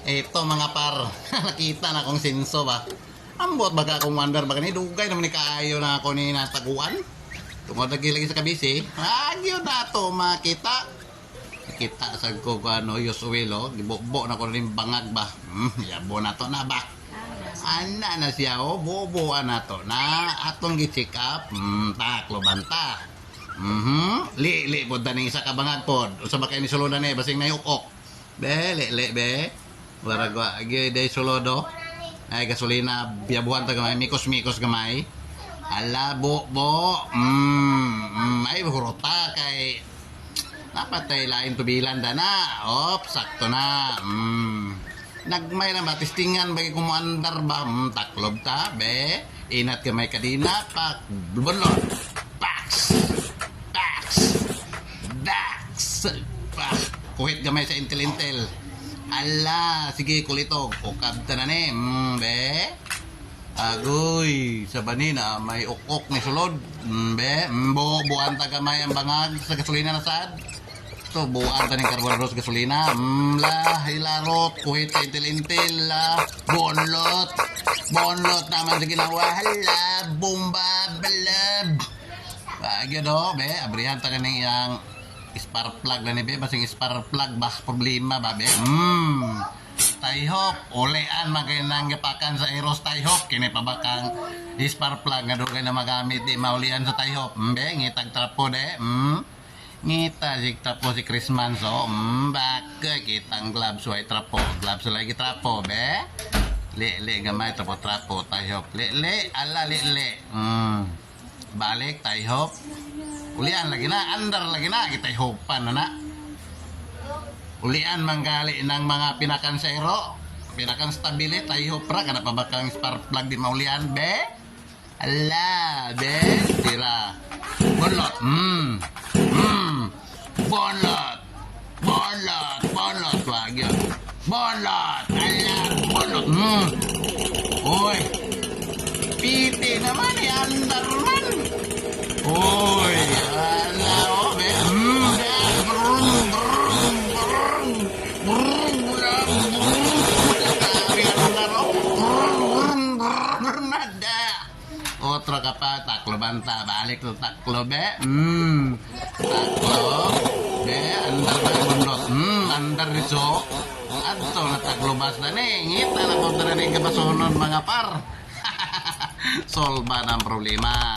Ito mga par, nakita na kong sinso ba. Ambot baga akong wonder baga ni dugay naman ni kaayo na ako ni nataguan. Tungod lagi sa kabisi, agyo na to makita. Kita sa ko ano Yosuelo, gibokbo na ko rin bangag ba. Yabo na to na ba. Ana na siya o bobo na to na atong gi-check up. Taklo banta. Li pod daning isa ka bangag pod. Usa ba kay ni suludan ni basing nayukok. Be be. Wala ko agi day suludo. Ay gasolina biyabuhan ta gamay mikos gamay. Ala bo. Ay hurota kay napatay lain tubilan da na. Sakto na. Nagmay na batistingan bagi kumuandar ba. Taklob ta, be. Inat ka may kadina, pak. Bulot. Pax. Pak. Kuhit gamay sa intel. Ala, sige kulitog. Ukab ta na ni. Be. Agoy, sa banina may ukok ni sulod. Be. Buwan ta gamay ang bangag sa gasolina na sad. Buwan ta ng carburetor gasolina. Hilarot, kuhit sa intil la. Bonlot naman sa ginawa. Hala, bomba, balab. Bagyo do, be, abrihan ta kaning yang spark plug na ni be, basing spark plug ba problema ba be. Taihop, ulean magandang gapakan sa Eros Taihop. Kini pa bakang spark plug nga do kay na magamit di maulian sa Taihop. Be, ngitag trapo de. Ngita si trapo si Christmas so baka kitang gloves way trapo lagi trapo be le gamay trapo Taihop le ala le balik Taihop ulian lagi na andar lagi na kita hopan na ulian manggali ng mga pinakan sero pinakan stabilit Taihop ra kana pa bakang spark plug di maulian be ala be tira bolot Bonlot lagi. Bonlot. Alam, bonlot. Oy. Piti naman andar man. Oy, ala o be. Otro ka pa, taklo banta, balik to taklo be. Taklo be, andar ba bundot. Andar riso. Adto na taklo basta ni. Ngita na ko tara ni kabasonon mga par. Solba ng problema.